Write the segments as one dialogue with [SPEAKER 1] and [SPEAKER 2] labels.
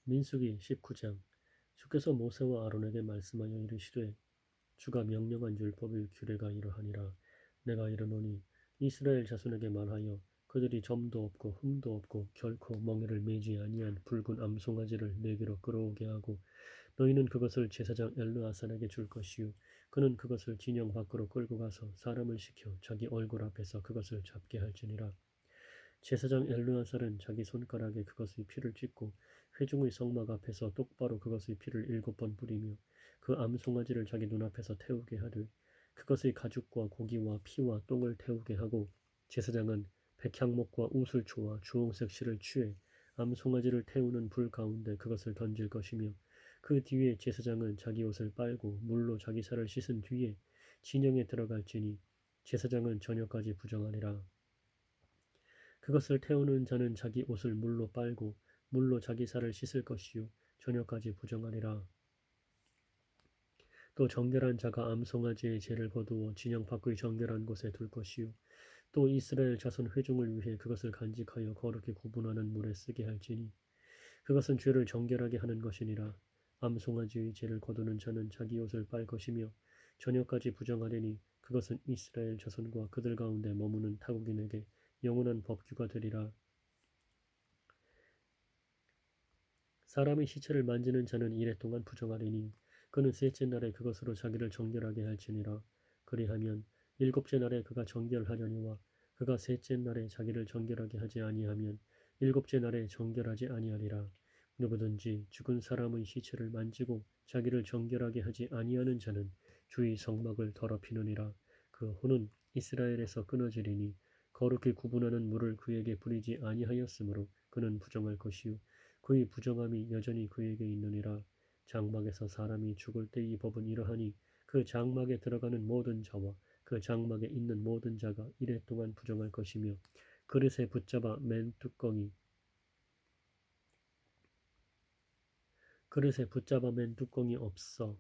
[SPEAKER 1] 민수기 19장. 주께서 모세와 아론에게 말씀하여 이르시되 주가 명령한 율법의 규례가 이러하니라. 내가 이르노니 이스라엘 자손에게 말하여 그들이 점도 없고 흠도 없고 결코 멍에를 매지 아니한 붉은 암송아지를 내게로 끌어오게 하고 너희는 그것을 제사장 엘르아살에게 줄 것이요 그는 그것을 진영 밖으로 끌고 가서 사람을 시켜 자기 얼굴 앞에서 그것을 잡게 할지니라. 제사장 엘르아살은 자기 손가락에 그것의 피를 찍고 회중의 성막 앞에서 똑바로 그것의 피를 7번 뿌리며 그 암송아지를 자기 눈앞에서 태우게 하되 그것의 가죽과 고기와 피와 똥을 태우게 하고 제사장은 백향목과 우슬초와 주홍색 실을 취해 암송아지를 태우는 불 가운데 그것을 던질 것이며 그 뒤에 제사장은 자기 옷을 빨고 물로 자기 살을 씻은 뒤에 진영에 들어갈지니 제사장은 저녁까지 부정하니라. 그것을 태우는 자는 자기 옷을 물로 빨고 물로 자기 살을 씻을 것이요 저녁까지 부정하리라. 또 정결한 자가 암송아지의 죄를 거두어 진영 밖의 정결한 곳에 둘 것이요 또 이스라엘 자손 회중을 위해 그것을 간직하여 거룩히 구분하는 물에 쓰게 할지니 그것은 죄를 정결하게 하는 것이니라. 암송아지의 죄를 거두는 자는 자기 옷을 빨 것이며 저녁까지 부정하리니 그것은 이스라엘 자손과 그들 가운데 머무는 타국인에게 영원한 법규가 되리라. 사람의 시체를 만지는 자는 이래 동안 부정하리니 그는 셋째 날에 그것으로 자기를 정결하게 할지니라. 그리하면 일곱째 날에 그가 정결하려니와 그가 셋째 날에 자기를 정결하게 하지 아니하면 일곱째 날에 정결하지 아니하리라. 누구든지 죽은 사람의 시체를 만지고 자기를 정결하게 하지 아니하는 자는 주의 성막을 더럽히느니라. 그 혼은 이스라엘에서 끊어지리니 거룩히 구분하는 물을 그에게 뿌리지 아니하였으므로 그는 부정할 것이요 그의 부정함이 여전히 그에게 있느니라. 장막에서 사람이 죽을 때 이 법은 이러하니 그 장막에 들어가는 모든 자와 그 장막에 있는 모든 자가 이래 동안 부정할 것이며 그릇에 붙잡아 맨 뚜껑이 없어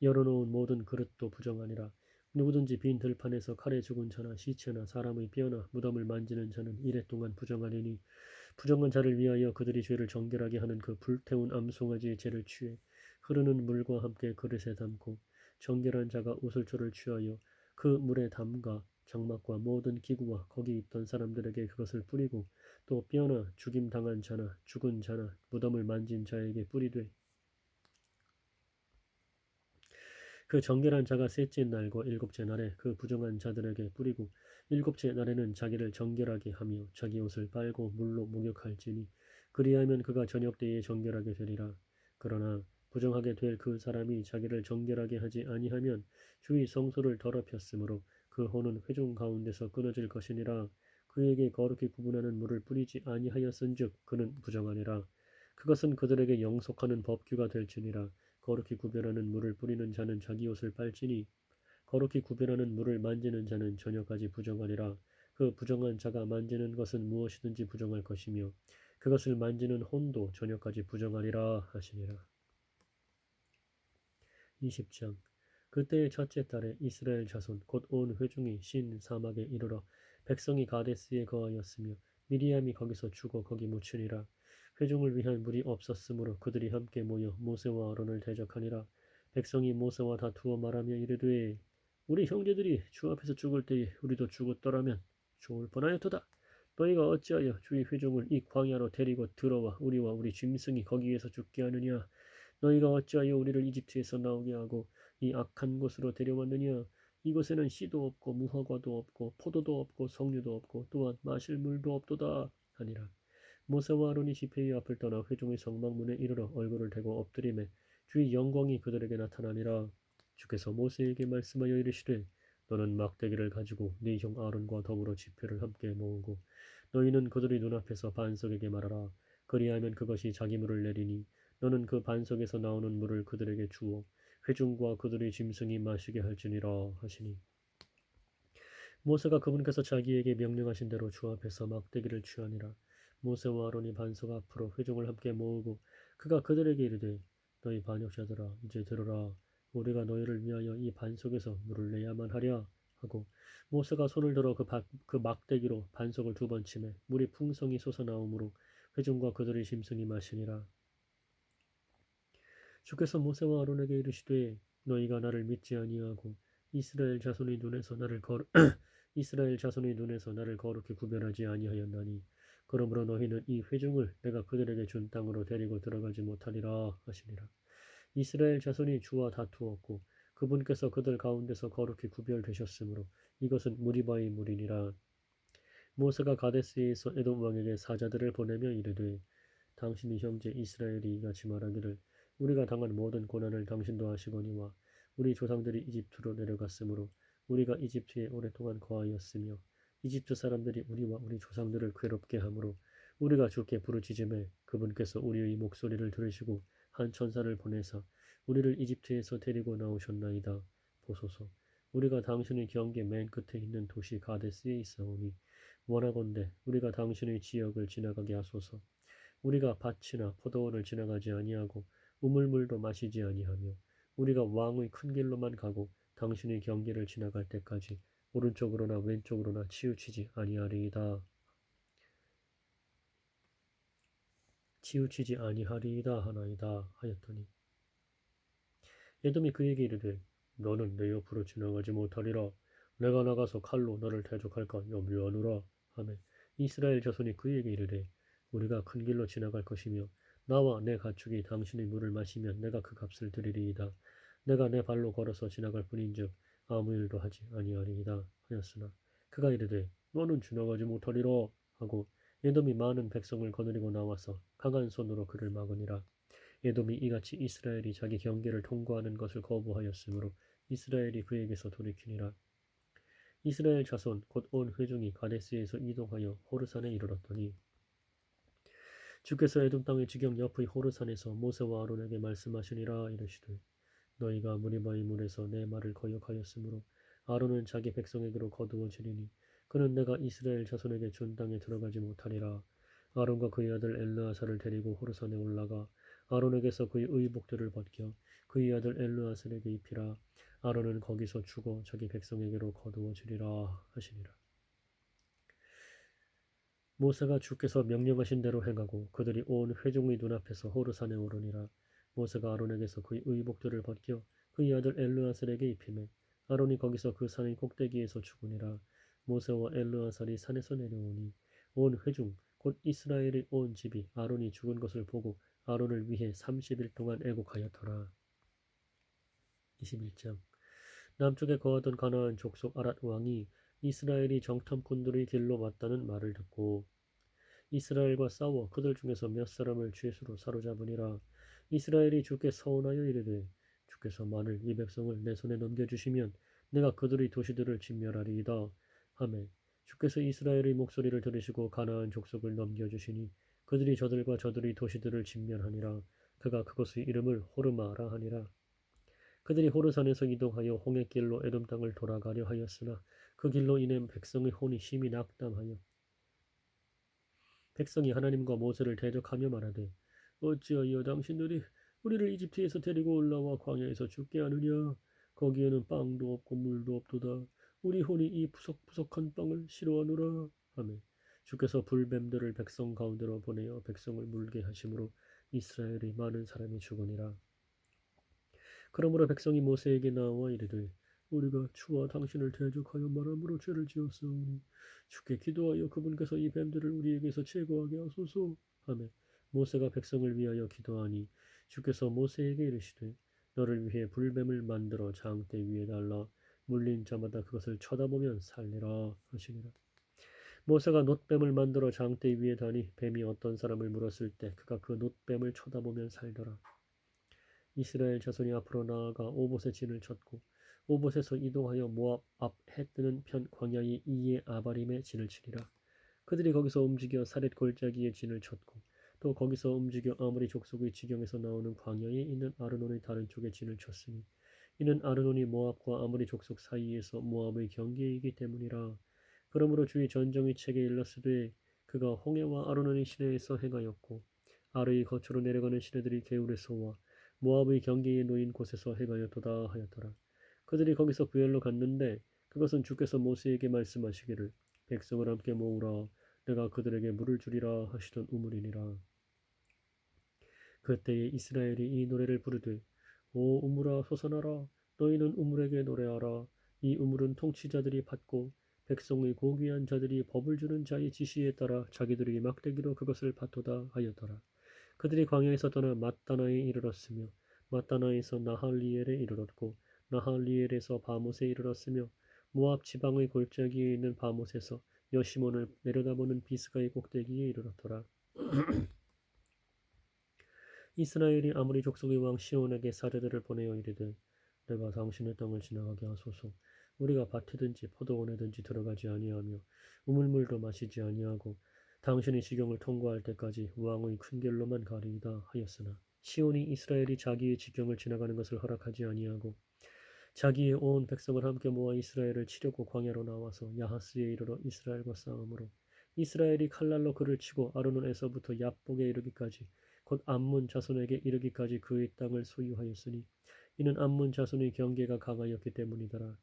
[SPEAKER 1] 열어놓은 모든 그릇도 부정하니라. 누구든지 빈 들판에서 칼에 죽은 자나 시체나 사람의 뼈나 무덤을 만지는 자는 이래 동안 부정하리니 부정한 자를 위하여 그들이 죄를 정결하게 하는 그 불태운 암송아지의 죄를 취해 흐르는 물과 함께 그릇에 담고 정결한 자가 우슬초를 취하여 그 물에 담가 장막과 모든 기구와 거기 있던 사람들에게 그것을 뿌리고 또 뼈나 죽임 당한 자나 죽은 자나 무덤을 만진 자에게 뿌리되 그 정결한 자가 셋째 날과 일곱째 날에 그 부정한 자들에게 뿌리고 일곱째 날에는 자기를 정결하게 하며 자기 옷을 빨고 물로 목욕할지니 그리하면 그가 저녁 때에 정결하게 되리라. 그러나 부정하게 될 그 사람이 자기를 정결하게 하지 아니하면 주의 성소를 더럽혔으므로 그 혼은 회중 가운데서 끊어질 것이니라. 그에게 거룩히 구분하는 물을 뿌리지 아니하였은즉 그는 부정하니라. 그것은 그들에게 영속하는 법규가 될지니라. 거룩히 구별하는 물을 뿌리는 자는 자기 옷을 빨지니 거룩히 구별하는 물을 만지는 자는 저녁까지 부정하리라. 그 부정한 자가 만지는 것은 무엇이든지 부정할 것이며 그것을 만지는 혼도 저녁까지 부정하리라 하시니라. 20장. 그때의 첫째 달에 이스라엘 자손 곧 온 회중이 신 사막에 이르러 백성이 가데스에 거하였으며 미리암이 거기서 죽어 거기 묻히니라. 회중을 위한 물이 없었으므로 그들이 함께 모여 모세와 아론을 대적하니라. 백성이 모세와 다투어 말하며 이르되 우리 형제들이 주 앞에서 죽을 때에 우리도 죽었더라면 좋을 뻔하였도다. 너희가 어찌하여 주의 회중을 이 광야로 데리고 들어와 우리와 우리 짐승이 거기에서 죽게 하느냐. 너희가 어찌하여 우리를 이집트에서 나오게 하고 이 악한 곳으로 데려왔느냐. 이곳에는 씨도 없고 무화과도 없고 포도도 없고 석류도 없고 또한 마실 물도 없도다 하니라. 모세와 아론이 집회의 앞을 떠나 회중의 성막문에 이르러 얼굴을 대고 엎드리매 주의 영광이 그들에게 나타나니라. 주께서 모세에게 말씀하여 이르시되 너는 막대기를 가지고 네 형 아론과 더불어 집회를 함께 모으고 너희는 그들의 눈앞에서 반석에게 말하라. 그리하면 그것이 자기 물을 내리니 너는 그 반석에서 나오는 물을 그들에게 주어 회중과 그들의 짐승이 마시게 할지니라 하시니 모세가 그분께서 자기에게 명령하신 대로 주 앞에서 막대기를 취하니라. 모세와 아론이 반석 앞으로 회중을 함께 모으고 그가 그들에게 이르되 너희 반역자들아 이제 들으라. 우리가 너희를 위하여 이 반석에서 물을 내야만 하랴 하고 모세가 손을 들어 그 막대기로 반석을 2번 치매 물이 풍성히 솟아나오므로 회중과 그들의 심승이 마시니라. 주께서 모세와 아론에게 이르시되 너희가 나를 믿지 아니하고 이스라엘 자손의 눈에서 나를 거룩 이스라엘 자손의 눈에서 나를 거룩히 구별하지 아니하였나니 그러므로 너희는 이 회중을 내가 그들에게 준 땅으로 데리고 들어가지 못하리라 하시니라. 이스라엘 자손이 주와 다투었고 그분께서 그들 가운데서 거룩히 구별되셨으므로 이것은 무리바의 물이니라. 모세가 가데스에서 에돔 왕에게 사자들을 보내며 이르되 당신의 형제 이스라엘이 이같이 말하기를 우리가 당한 모든 고난을 당신도 아시거니와 우리 조상들이 이집트로 내려갔으므로 우리가 이집트에 오랫동안 거하였으며 이집트 사람들이 우리와 우리 조상들을 괴롭게 하므로 우리가 주께 부르짖음에 그분께서 우리의 목소리를 들으시고 한 천사를 보내사 우리를 이집트에서 데리고 나오셨나이다. 보소서 우리가 당신의 경계 맨 끝에 있는 도시 가데스에 있사오니 원하건대 우리가 당신의 지역을 지나가게 하소서. 우리가 밭이나 포도원을 지나가지 아니하고 우물물도 마시지 아니하며 우리가 왕의 큰 길로만 가고 당신의 경계를 지나갈 때까지 오른쪽으로나 왼쪽으로나 치우치지 아니하리이다. 치우치지 아니하리이다 하나이다 하였더니 에돔이 그에게 이르되 너는 내 옆으로 지나가지 못하리라. 내가 나가서 칼로 너를 대적할까 염려하노라 하매 이스라엘 자손이 그에게 이르되 우리가 큰 길로 지나갈 것이며 나와 내 가축이 당신의 물을 마시면 내가 그 값을 드리리이다. 내가 내 발로 걸어서 지나갈 뿐인즉 아무 일도 하지 아니하리이다 하였으나 그가 이르되 너는 지나가지 못하리라 하고 에돔이 많은 백성을 거느리고 나와서 강한 손으로 그를 막으니라. 에돔이 이같이 이스라엘이 자기 경계를 통과하는 것을 거부하였으므로 이스라엘이 그에게서 돌이키니라. 이스라엘 자손 곧 온 회중이 가데스에서 이동하여 호르산에 이르렀더니 주께서 에돔 땅의 지경 옆의 호르산에서 모세와 아론에게 말씀하시니라 이르시되 너희가 무리바의 물에서 내 말을 거역하였으므로 아론은 자기 백성에게로 거두어지리니 그는 내가 이스라엘 자손에게 준 땅에 들어가지 못하리라. 아론과 그의 아들 엘르아사를 데리고 호르산에 올라가 아론에게서 그의 의복들을 벗겨 그의 아들 엘르아살에게 입히라. 아론은 거기서 죽어 자기 백성에게로 거두어지리라 하시니라. 모세가 주께서 명령하신 대로 행하고 그들이 온 회중의 눈앞에서 호르산에 오르니라. 모세가 아론에게서 그의 의복들을 벗겨 그의 아들 엘르아살에게 입히매 아론이 거기서 그 산의 꼭대기에서 죽으니라. 모세와 엘르아살이 산에서 내려오니 온 회중 곧 이스라엘의 온 집이 아론이 죽은 것을 보고 아론을 위해 30일 동안 애곡하였더라. 21장 남쪽에 거하던 가나안 족속 아랏 왕이 이스라엘이 정탐꾼들의 길로 왔다는 말을 듣고 이스라엘과 싸워 그들 중에서 몇 사람을 죄수로 사로잡으니라. 이스라엘이 주께 서원하여 이르되 주께서 만일 이 백성을 내 손에 넘겨주시면 내가 그들의 도시들을 진멸하리이다 하매 주께서 이스라엘의 목소리를 들으시고 가나안 족속을 넘겨주시니 그들이 저들과 저들의 도시들을 진멸하니라. 그가 그곳의 이름을 호르마라 하니라. 그들이 호르산에서 이동하여 홍해길로 에돔 땅을 돌아가려 하였으나 그 길로 인해 백성의 혼이 심히 낙담하여 백성이 하나님과 모세를 대적하며 말하되 어찌하여 당신들이 우리를 이집트에서 데리고 올라와 광야에서 죽게 하느냐. 거기에는 빵도 없고 물도 없도다. 우리 혼이 이 푸석푸석한 빵을 싫어하노라 하매 주께서 불뱀들을 백성 가운데로 보내어 백성을 물게 하심으로 이스라엘의 많은 사람이 죽으니라. 그러므로 백성이 모세에게 나와 이르되 우리가 주와 당신을 대적하여 말함으로 죄를 지었사오니 주께 기도하여 그분께서 이 뱀들을 우리에게서 제거하게 하소서 하매 모세가 백성을 위하여 기도하니 주께서 모세에게 이르시되 너를 위해 불뱀을 만들어 장대 위에 달라 물린 자마다 그것을 쳐다보면 살리라 하시니라. 모세가 놋뱀을 만들어 장대 위에 다니 뱀이 어떤 사람을 물었을 때 그가 그 놋뱀을 쳐다보면 살더라. 이스라엘 자손이 앞으로 나아가 오봇의 진을 쳤고 오봇에서 이동하여 모압 앞 해 뜨는 편 광야의 이에 아바림의 진을 치리라. 그들이 거기서 움직여 사렛 골짜기의 진을 쳤고 또 거기서 움직여 아모리 족속의 지경에서 나오는 광야에 있는 아르논의 다른 쪽에 진을 쳤으니 이는 아르논이 모압과 아모리 족속 사이에서 모압의 경계이기 때문이라. 그러므로 주의 전정의 책에 일렀으되 그가 홍해와 아르논의 시내에서 행하였고 아르의 거처로 내려가는 시내들이 게울에서와 모압의 경계에 놓인 곳에서 행하였도다 하였더라. 그들이 거기서 부엘로 갔는데 그것은 주께서 모세에게 말씀하시기를 백성을 함께 모으라 내가 그들에게 물을 주리라 하시던 우물이니라. 그때에 이스라엘이 이 노래를 부르되 오 우물아 솟아나라 너희는 우물에게 노래하라. 이 우물은 통치자들이 받고 백성의 고귀한 자들이 법을 주는 자의 지시에 따라 자기들이 막대기로 그것을 받도다 하였더라. 그들이 광야에서 떠나 맛다나에 이르렀으며 맛다나에서 나할리엘에 이르렀고 나할리엘에서 바못에 이르렀으며 모압 지방의 골짜기에 있는 바못에서 여시몬을 내려다보는 비스가의 꼭대기에 이르렀더라. 이스라엘이 아모리 족속의 왕 시온에게 사자들을 보내어 이르되 내가 당신의 땅을 지나가게 하소서. 우리가 밭이든지 포도원에든지 들어가지 아니하며 우물물도 마시지 아니하고 당신의 지경을 통과할 때까지 왕의 큰 길로만 가리이다 하였으나 시온이 이스라엘이 자기의 지경을 지나가는 것을 허락하지 아니하고 자기의 온 백성을 함께 모아 이스라엘을 치려고 광야로 나와서 야하스에 이르러 이스라엘과 싸움으로 이스라엘이 칼날로 그를 치고 아르논에서부터 얍복에 이르기까지 곧 암몬 자손에게 이르기까지 그의 땅을 소유하였으니 이는 암몬 자손의 경계가 강하였기 때문이더라.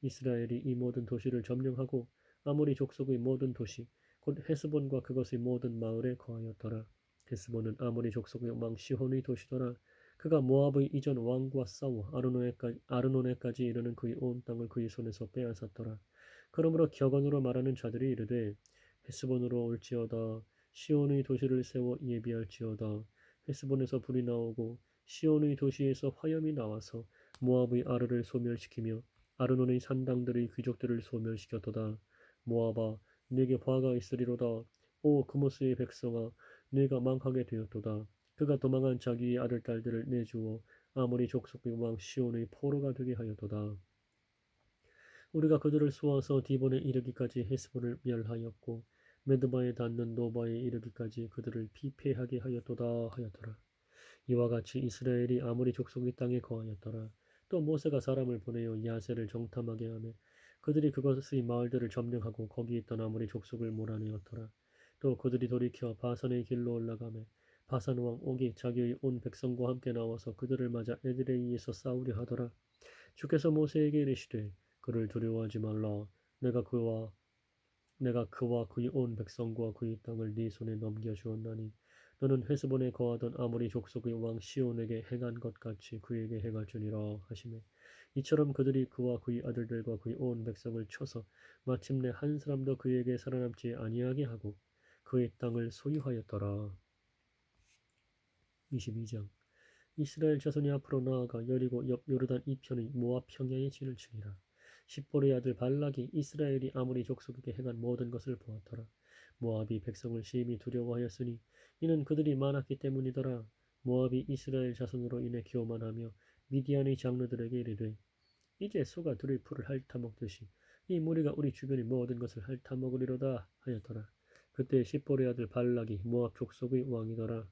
[SPEAKER 1] 이스라엘이 이 모든 도시를 점령하고 아모리 족속의 모든 도시 곧 헤스본과 그것의 모든 마을에 거하였더라. 헤스본은 아모리 족속의 왕 시혼의 도시더라. 그가 모압의 이전 왕과 싸워 아르노네까지 이르는 그의 온 땅을 그의 손에서 빼앗았더라. 그러므로 격언으로 말하는 자들이 이르되 헤스본으로 올지어다. 시온의 도시를 세워 예비할지어다. 헤스본에서 불이 나오고 시온의 도시에서 화염이 나와서 모압의 아르를 소멸시키며 아르논의 산당들의 귀족들을 소멸시켰도다. 모압아, 네게 화가 있으리로다. 오 그모스의 백성아, 네가 망하게 되었도다. 그가 도망한 자기의 아들 딸들을 내주어 아모리 족속의 왕 시온의 포로가 되게 하였도다. 우리가 그들을 쏘아서 디본에 이르기까지 헤스본을 멸하였고 메드바에 닿는 노바에 이르기까지 그들을 피폐하게 하였도다 하였더라. 이와 같이 이스라엘이 아모리 족속의 땅에 거하였더라. 또 모세가 사람을 보내어 야세를 정탐하게 하며 그들이 그것의 마을들을 점령하고 거기 있던 아모리 족속을 몰아내었더라. 또 그들이 돌이켜 바산의 길로 올라가며 바산 왕 옥이 자기의 온 백성과 함께 나와서 그들을 맞아 에드레이에서 싸우려 하더라. 주께서 모세에게 이르시되 그를 두려워하지 말라. 내가 그와 그의 온 백성과 그의 땅을 네 손에 넘겨주었나니 너는 헤스본에 거하던 아모리 족속의 왕 시온에게 행한 것 같이 그에게 행할지니라 하시매 이처럼 그들이 그와 그의 아들들과 그의 온 백성을 쳐서 마침내 한 사람도 그에게 살아남지 아니하게 하고 그의 땅을 소유하였더라. 22장 이스라엘 자손이 앞으로 나아가 여리고 옆 요르단 이편의 모압 평야에 진을 치니라. 십보의 아들 발락이 이스라엘이 아모리 족속에게 행한 모든 것을 보았더라. 모압이 백성을 심히 두려워하였으니 이는 그들이 많았기 때문이더라. 모압이 이스라엘 자손으로 인해 교만하며 미디안의 장로들에게 이르되 이제 소가 들의 풀을 핥아먹듯이 이 무리가 우리 주변의 모든 것을 핥아먹으리로다 하였더라. 그때 십보의 아들 발락이 모압 족속의 왕이더라.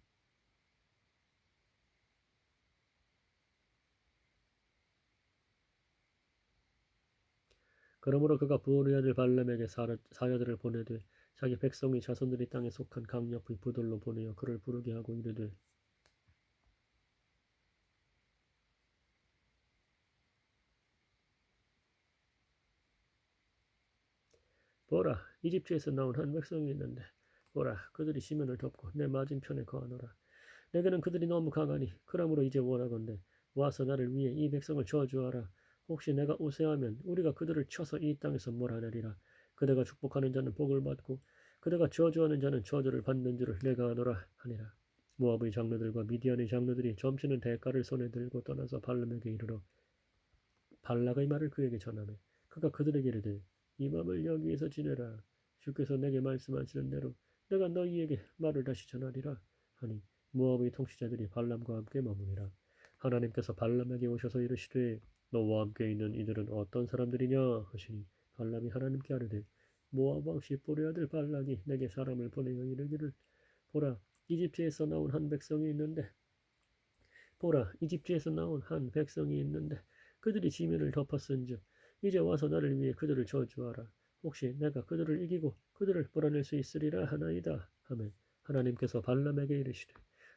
[SPEAKER 1] 그러므로 그가 부올의 아들 발람에게 사자들을 보내되 자기 백성의 자손들이 땅에 속한 강 옆의 부들로 보내어 그를 부르게 하고 이르되 보라 이집트에서 나온 한 백성이 있는데 보라 그들이 시면을 덮고 내 맞은편에 거하노라. 내게는 그들이 너무 강하니 그러므로 이제 원하건대 와서 나를 위해 이 백성을 저주하라. 혹시 내가 우세하면 우리가 그들을 쳐서 이 땅에서 몰아내리라. 그대가 축복하는 자는 복을 받고 그대가 저주하는 자는 저주를 받는 줄을 내가 아노라 하니라. 모압의 장로들과 미디안의 장로들이 점치는 대가를 손에 들고 떠나서 발람에게 이르러 발락의 말을 그에게 전하매 그가 그들에게 이르되 이 밤을 여기에서 지내라. 주께서 내게 말씀하시는 대로 내가 너희에게 말을 다시 전하리라 하니 모압의 통치자들이 발람과 함께 머무니라. 하나님께서 발람에게 오셔서 이르시되 너와 함께 있는 이들은 어떤 사람들이냐 하시니 발람이 하나님께 아뢰되 모압 왕 십볼의 아들 발락이 내게 사람을 보내어 이르기를 보라 이집트에서 나온 한 백성이 있는데 그들이 지면을 덮었은즉 이제 와서 나를 위해 그들을 저주하라. 혹시 내가 그들을 이기고 그들을 몰아낼 수 있으리라 하나이다 하매 하나님께서 발람에게 이르시되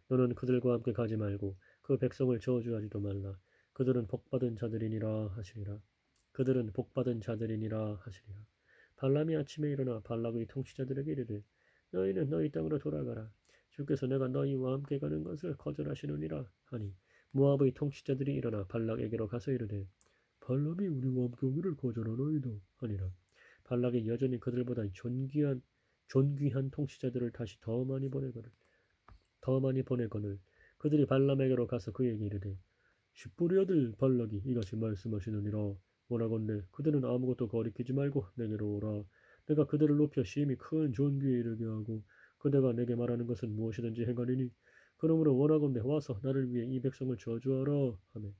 [SPEAKER 1] 너는 그들과 함께 가지 말고 그 백성을 저주하지도 말라. 그들은 복받은 자들이니라 하시리라. 발람이 아침에 일어나 발락의 통치자들에게 이르되 너희는 너희 땅으로 돌아가라. 주께서 내가 너희와 함께 가는 것을 거절하시느니라 하니 모압의 통치자들이 일어나 발락에게로 가서 이르되 발람이 우리와 함께 오기를 거절하나이다 하니라. 발락이 여전히 그들보다 존귀한 통치자들을 다시 더 많이 보내거늘 그들이 발람에게로 가서 그에게 이르되 십보리 아들 발락이 이같이 말씀하시느니라. 원하건대 그들은 아무것도 거리끼지 말고 내게로 오라. 내가 그들을 높여 심히 큰 존귀에 이르게 하고 그대가 내게 말하는 것은 무엇이든지 행하리니 그러므로 원하건대 와서 나를 위해 이 백성을 저주하라 하매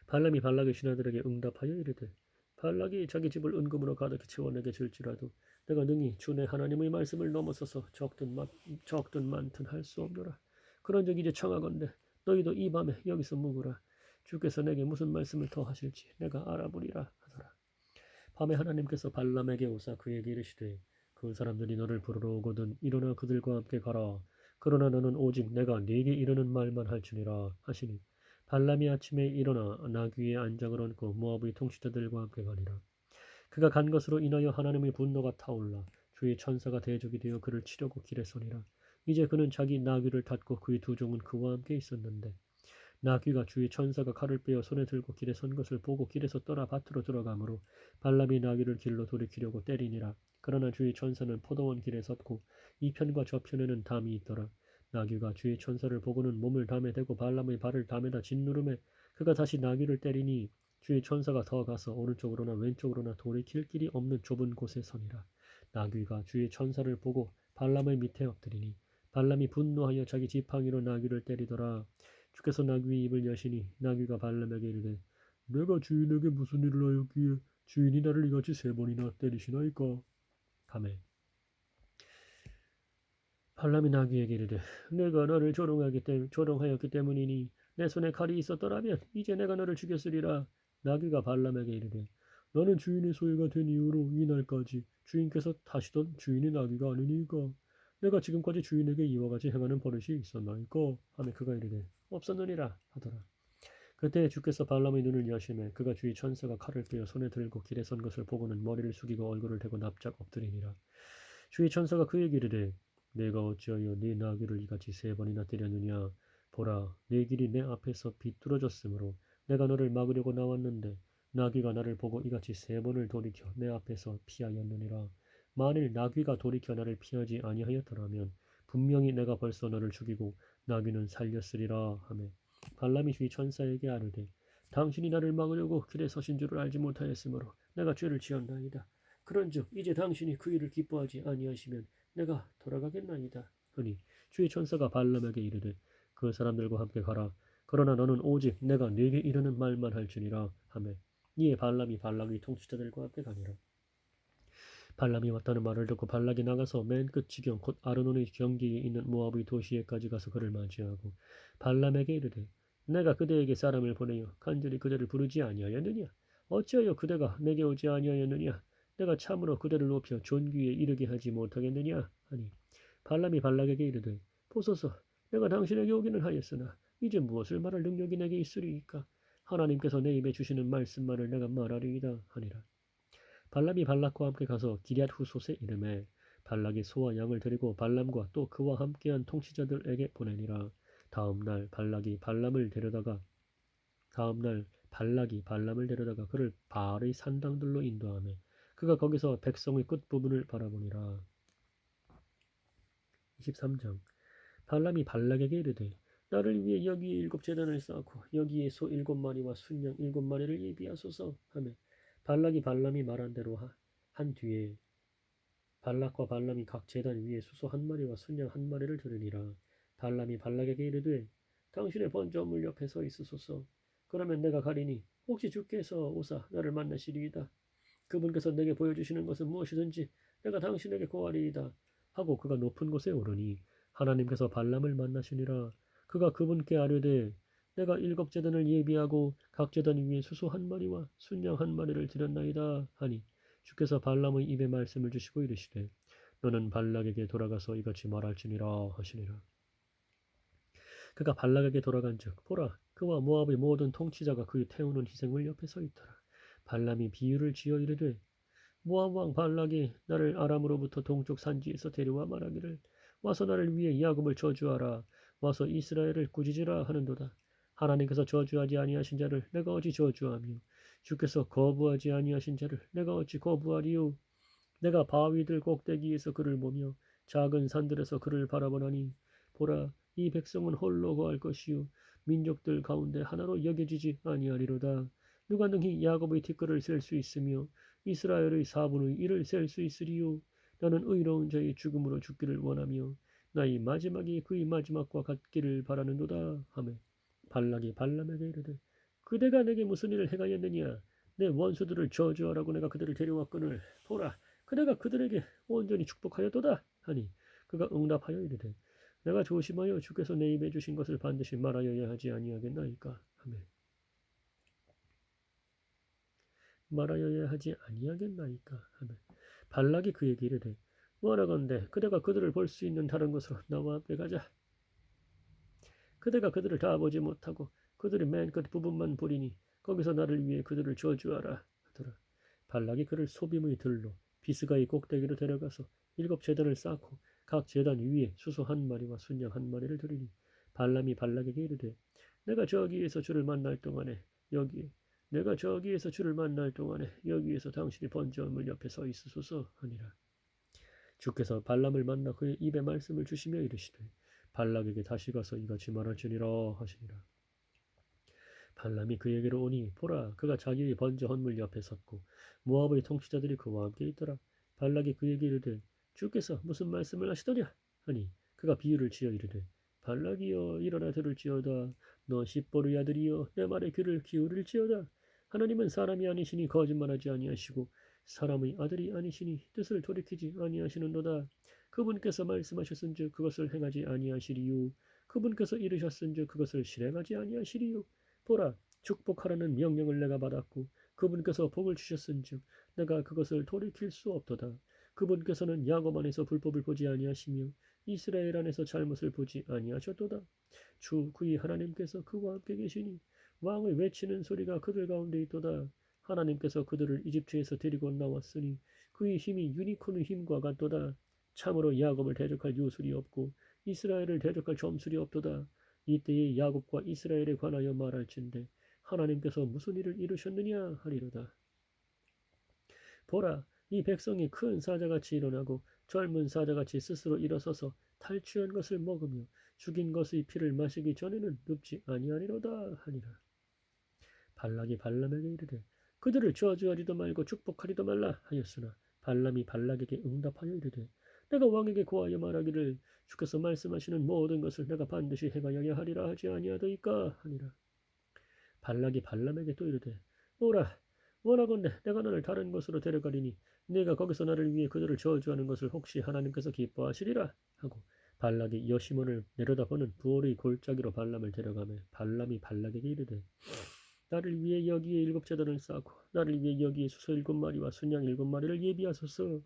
[SPEAKER 1] 발람이 발락의 신하들에게 응답하여 이르되 발락이 자기 집을 은금으로 가득히 채워 내게 줄지라도 내가 능히 주 내 하나님의 말씀을 넘어서서 적든 많든 할 수 없노라. 그런즉 이제 청하건대 너희도 이 밤에 여기서 묵으라. 주께서 내게 무슨 말씀을 더 하실지 내가 알아보리라 하더라. 밤에 하나님께서 발람에게 오사 그에게 이르시되 그 사람들이 너를 부르러 오거든 일어나 그들과 함께 가라. 그러나 너는 오직 내가 네게 이르는 말만 할지니라 하시니 발람이 아침에 일어나 나귀의 안장을 얹고 모압의 통치자들과 함께 가니라. 그가 간 것으로 인하여 하나님의 분노가 타올라 주의 천사가 대적이 되어 그를 치려고 길에 서니라. 이제 그는 자기 나귀를 탔고 그의 두 종은 그와 함께 있었는데 나귀가 주의 천사가 칼을 빼어 손에 들고 길에 선 것을 보고 길에서 떠나 밭으로 들어가므로 발람이 나귀를 길로 돌이키려고 때리니라. 그러나 주의 천사는 포도원 길에 섰고 이편과 저편에는 담이 있더라. 나귀가 주의 천사를 보고는 몸을 담에 대고 발람의 발을 담에다 짓누르매 그가 다시 나귀를 때리니 주의 천사가 더 가서 오른쪽으로나 왼쪽으로나 돌이킬 길이 없는 좁은 곳에 서니라. 나귀가 주의 천사를 보고 발람의 밑에 엎드리니 발람이 분노하여 자기 지팡이로 나귀를 때리더라. 주께서 나귀의 입을 여시니 나귀가 발람에게 이르되 내가 주인에게 무슨 일을 하였기에 주인이 나를 이같이 3번이나 때리시나이까 하매 발람이 나귀에게 이르되 내가 너를 조롱하였기 때문이니 내 손에 칼이 있었더라면 이제 내가 너를 죽였으리라. 나귀가 발람에게 이르되 나는 주인의 소유가 된 이후로 이날까지 주인께서 타시던 주인의 나귀가 아니니까 내가 지금까지 주인에게 이와 같이 행하는 버릇이 있었나이까 하며 그가 이르되 없었느니라 하더라. 그때 주께서 발람의 눈을 여시매 그가 주의 천사가 칼을 빼어 손에 들고 길에 선 것을 보고는 머리를 숙이고 얼굴을 대고 납작 엎드리니라. 주의 천사가 그에게 이르되 내가 어찌하여 네 나귀를 이같이 3번이나 때렸느냐. 보라 네 길이 내 앞에서 비뚤어졌으므로 내가 너를 막으려고 나왔는데 나귀가 나를 보고 이같이 3번을 돌이켜 내 앞에서 피하였느니라. 만일 나귀가 돌이켜 나를 피하지 아니하였더라면 분명히 내가 벌써 너를 죽이고 나귀는 살렸으리라 하매 발람이 주의 천사에게 아뢰되 당신이 나를 막으려고 길에 서신 줄을 알지 못하였으므로 내가 죄를 지었나이다. 그런즉 이제 당신이 그 일을 기뻐하지 아니하시면 내가 돌아가겠나이다. 하니 주의 천사가 발람에게 이르되 그 사람들과 함께 가라. 그러나 너는 오직 내가 네게 이르는 말만 할지니라 하매 이에 발람이 발락의 통치자들과 함께 가니라. 발람이 왔다는 말을 듣고 발락이 나가서 맨 끝 지경 곧 아르논의 경계에 있는 모압의 도시에까지 가서 그를 맞이하고 발람에게 이르되 내가 그대에게 사람을 보내어 간절히 그대를 부르지 아니하였느냐. 어찌하여 그대가 내게 오지 아니하였느냐. 내가 참으로 그대를 높여 존귀에 이르게 하지 못하겠느냐 하니 발람이 발락에게 이르되 보소서 내가 당신에게 오기는 하였으나 이제 무엇을 말할 능력이 내게 있으리이까. 하나님께서 내 입에 주시는 말씀만을 내가 말하리이다 하니라. 발람이 발락과 함께 가서 기럇 후솥에 이르매 발락이 소와 양을 데리고 발람과 또 그와 함께한 통치자들에게 보내니라. 다음날 발락이 발람을 데려다가 그를 바알의 산당들로 인도하며 그가 거기서 백성의 끝부분을 바라보니라. 23장 발람이 발락에게 이르되 나를 위해 여기에 7제단을 쌓고 여기에 소 7마리와 순양 7마리를 예비하소서 하며 발락이 발람이 말한 대로 한 뒤에 발락과 발람이 각 제단 위에 수소 1마리와 순양 1마리를 들으니라. 발람이 발락에게 이르되 당신의 번제물 옆에 서 있으소서. 그러면 내가 가리니 혹시 주께서 오사 나를 만나시리이다. 그분께서 내게 보여주시는 것은 무엇이든지 내가 당신에게 고하리이다. 하고 그가 높은 곳에 오르니 하나님께서 발람을 만나시니라. 그가 그분께 아뢰되 내가 7제단을 예비하고 각 제단 위에 수소 1마리와 순양 1마리를 드렸나이다 하니 주께서 발람의 입에 말씀을 주시고 이르시되 너는 발락에게 돌아가서 이같이 말할지니라 하시니라. 그가 발락에게 돌아간즉 보라 그와 모압의 모든 통치자가 그의 태우는 희생을 옆에 서 있더라. 발람이 비유를 지어 이르되 모압 왕 발락이 나를 아람으로부터 동쪽 산지에서 데려와 말하기를 와서 나를 위해 야곱을 저주하라 와서 이스라엘을 꾸짖으라 하는도다. 하나님께서 저주하지 아니하신 자를 내가 어찌 저주하며 주께서 거부하지 아니하신 자를 내가 어찌 거부하리요. 내가 바위들 꼭대기에서 그를 보며 작은 산들에서 그를 바라보나니 보라 이 백성은 홀로 거할 것이요 민족들 가운데 하나로 여겨지지 아니하리로다. 누가 능히 야곱의 티끌을 셀 수 있으며 이스라엘의 4분의 1을 셀 수 있으리요. 나는 의로운 자의 죽음으로 죽기를 원하며 나의 마지막이 그의 마지막과 같기를 바라는도다 하며 발락이 발람에게 이르되 그대가 내게 무슨 일을 행하였느냐. 내 원수들을 저주하라고 내가 그들을 데려왔거늘 보라 그대가 그들에게 온전히 축복하였도다 하니 그가 응답하여 이르되 내가 조심하여 주께서 내 입에 주신 것을 반드시 말하여야 하지 아니하겠나이까 하며 말하여야 하지 아니하겠나이까 하며 발락이 그에게 이르되 원하건대 그대가 그들을 볼 수 있는 다른 곳으로 나와 함께 가자. 그대가 그들을 다 보지 못하고 그들의 맨 끝 부분만 보리니 거기서 나를 위해 그들을 저주하라 하더라. 발락이 그를 소빔의 들로 비스가의 꼭대기로 데려가서 7제단을 쌓고 각 제단 위에 수소 1마리와 순양 1마리를 드리니 발람이 발락에게 이르되 내가 저기에서 주를 만날 동안에 여기에 내가 저기에서 주를 만날 동안에 여기에서 당신이 번제물 옆에 서 있으소서 하니라. 주께서 발람을 만나 그의 입에 말씀을 주시며 이르시되 발락에게 다시 가서 이같이 말할지니라 하시니라. 발람이 그에게로 오니 보라 그가 자기의 번제 헌물 옆에 섰고 모압의 통치자들이 그와 함께 있더라. 발락이 그에게 이르되 주께서 무슨 말씀을 하시더냐 하니 그가 비유를 지어 이르되 발락이여 일어나 들을지어다. 너 십보르의 아들이여 내 말에 귀를 기울일지어다. 하나님은 사람이 아니시니 거짓말하지 아니하시고 사람의 아들이 아니시니 뜻을 돌이키지 아니하시는도다. 그분께서 말씀하셨은즉 그것을 행하지 아니하시리요. 그분께서 이르셨은즉 그것을 실행하지 아니하시리요. 보라 축복하라는 명령을 내가 받았고 그분께서 복을 주셨은즉 내가 그것을 돌이킬 수 없도다. 그분께서는 야곱 안에서 불법을 보지 아니하시며 이스라엘 안에서 잘못을 보지 아니하셨도다. 주 그의 하나님께서 그와 함께 계시니 왕을 외치는 소리가 그들 가운데 있도다. 하나님께서 그들을 이집트에서 데리고 나왔으니 그의 힘이 유니콘의 힘과 같도다. 참으로 야곱을 대적할 요술이 없고 이스라엘을 대적할 점술이 없도다. 이때에 야곱과 이스라엘에 관하여 말할진대 하나님께서 무슨 일을 이루셨느냐 하리로다. 보라 이 백성이 큰 사자같이 일어나고 젊은 사자같이 스스로 일어서서 탈취한 것을 먹으며 죽인 것의 피를 마시기 전에는 눕지 아니하리로다 하니라. 발락이 발람에게 이르되 그들을 저주하리도 말고 축복하리도 말라 하였으나 발람이 발락에게 응답하여 이르되 내가 왕에게 고하여 말하기를 주께서 말씀하시는 모든 것을 내가 반드시 행하여야 하리라 하지 아니하더이까 하니라. 발락이 발람에게 또 이르되 오라 원하건대 내가 너를 다른 곳으로 데려가리니 네가 거기서 나를 위해 그들을 저주하는 것을 혹시 하나님께서 기뻐하시리라 하고 발락이 여시몬을 내려다보는 부올의 골짜기로 발람을 데려가며 발람이 발락에게 이르되 나를 위해 여기에 7제단을 쌓고 나를 위해 여기에 수소 7마리와 순양 7마리를 예비하소서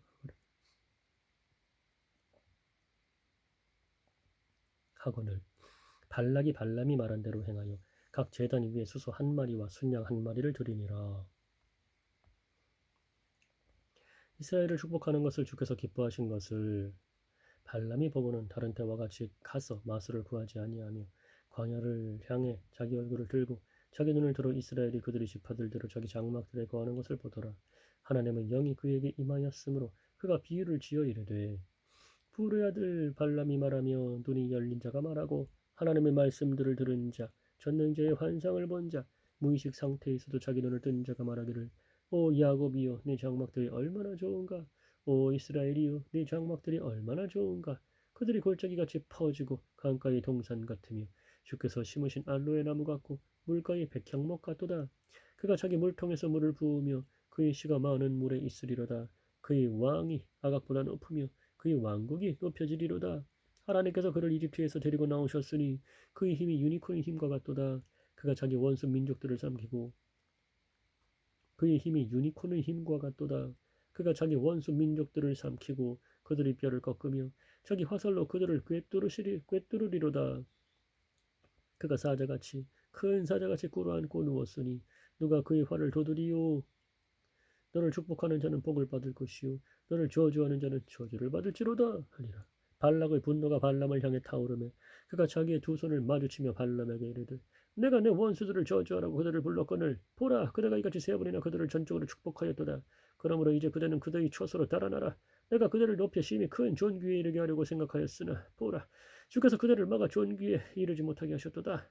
[SPEAKER 1] 하거늘 발락이 발람이 말한 대로 행하여 각 제단 위에 수소 1마리와 순양 1마리를 드리니라. 이스라엘을 축복하는 것을 주께서 기뻐하신 것을 발람이 보고는 다른 때와 같이 가서 마술을 구하지 아니하며 광야를 향해 자기 얼굴을 들고 자기 눈을 들어 이스라엘이 그들의 지파들대로 자기 장막들에 거하는 것을 보더라. 하나님의 영이 그에게 임하였으므로 그가 비유를 지어 이르되 부르의 아들 발람이 말하며 눈이 열린 자가 말하고 하나님의 말씀들을 들은 자 전능자의 환상을 본 자 무의식 상태에서도 자기 눈을 뜬 자가 말하기를 오 야곱이여 네 장막들이 얼마나 좋은가. 오 이스라엘이여 네 장막들이 얼마나 좋은가. 그들이 골짜기같이 퍼지고 강가의 동산 같으며 주께서 심으신 알로에 나무 같고 물가의 백향목 같도다. 그가 자기 물통에서 물을 부으며 그의 씨가 많은 물에 있으리로다. 그의 왕이 아각보다 높으며 그의 왕국이 높여지리로다. 하나님께서 그를 이집트에서 데리고 나오셨으니 그의 힘이 유니콘의 힘과 같도다. 그가 자기 원수 민족들을 삼키고 그의 힘이 유니콘의 힘과 같도다. 그가 자기 원수 민족들을 삼키고 그들의 뼈를 꺾으며 자기 화살로 그들을 꿰뚫으리로다. 그가 사자같이 큰 사자같이 꿇어앉고 누웠으니 누가 그의 활을 도두리요. 너를 축복하는 자는 복을 받을 것이요 너를 저주하는 자는 저주를 받을지로다 하니라. 발락의 분노가 발람을 향해 타오르매 그가 자기의 두 손을 마주치며 발람에게 이르되 내가 내 원수들을 저주하라고 그들을 불렀거늘 보라 그대가 이같이 세 번이나 그들을 전적으로 축복하였도다. 그러므로 이제 그대는 그들의 처소로 달아나라. 내가 그들을 높여 심히 큰 존귀에 이르게 하려고 생각하였으나 보라 주께서 그들을 막아 존귀에 이르지 못하게 하셨도다.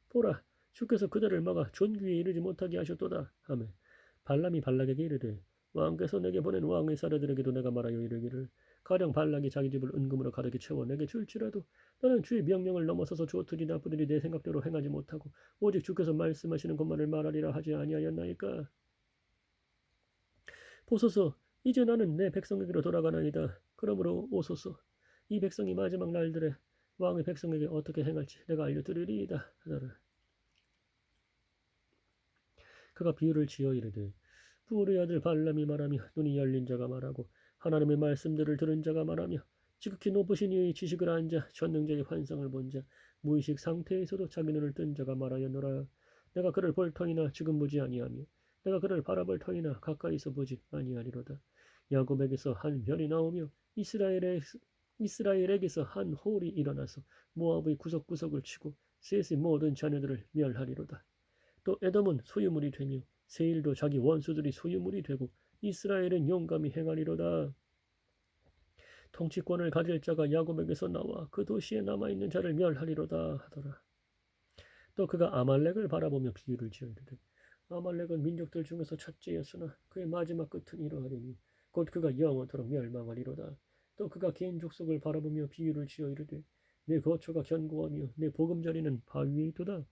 [SPEAKER 1] 보라 주께서 그들을 막아 존귀에 이르지 못하게 하셨도다 하매 발람이 발락에게 이르되 왕께서 내게 보낸 왕의 사례들에게도 내가 말하여 이르기를 가령 발락이 자기 집을 은금으로 가득히 채워 내게 줄지라도 나는 주의 명령을 넘어서서 좋으리 나쁘리니 내 생각대로 행하지 못하고 오직 주께서 말씀하시는 것만을 말하리라 하지 아니하였나이까. 보소서 이제 나는 내 백성에게로 돌아가나이다. 그러므로 오소서 이 백성이 마지막 날들에 왕의 백성에게 어떻게 행할지 내가 알려드리리이다 하더라. 그가 비유를 지어 이르되 부울의 아들 발람이 말하며 눈이 열린 자가 말하고 하나님의 말씀들을 들은 자가 말하며 지극히 높으신 이의 지식을 안 자 전능자의 환상을 본 자 무의식 상태에서도 자기 눈을 뜬 자가 말하였노라. 내가 그를 볼 터이나 지금 보지 아니하며 내가 그를 바라볼 터이나 가까이서 보지 아니하리로다. 야곱에게서 한 별이 나오며 이스라엘에게서 한 홀이 일어나서 모압의 구석구석을 치고 셋의 모든 자녀들을 멸하리로다. 또 에돔은 소유물이 되며 세일도 자기 원수들이 소유물이 되고 이스라엘은 용감히 행하리로다. 통치권을 가질 자가 야곱에게서 나와 그 도시에 남아있는 자를 멸하리로다 하더라. 또 그가 아말렉을 바라보며 비유를 지어 이르되 아말렉은 민족들 중에서 첫째였으나 그의 마지막 끝은 이러하리니 곧 그가 영원토록 멸망하리로다. 또 그가 개인 족속을 바라보며 비유를 지어 이르되 내 거처가 견고하며 내 보금자리는 바위에 있도다.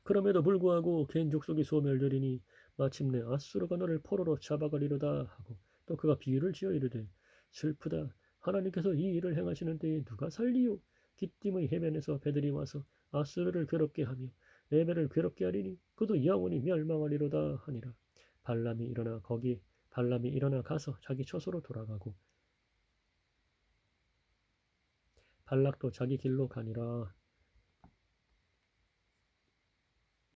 [SPEAKER 1] 그럼에도 불구하고 개인 족속이 소멸되리니 마침내 아수르가 너를 포로로 잡아가리로다 하고 또 그가 비유를 지어 이르되 슬프다. 하나님께서 이 일을 행하시는 때에 누가 살리요? 기띔의 해변에서 배들이 와서 아수르를 괴롭게 하며 에벨을 괴롭게 하리니 그도 영원히 멸망하리로다 하니라. 발람이 일어나 가서 자기 처소로 돌아가고 발락도 자기 길로 가니라.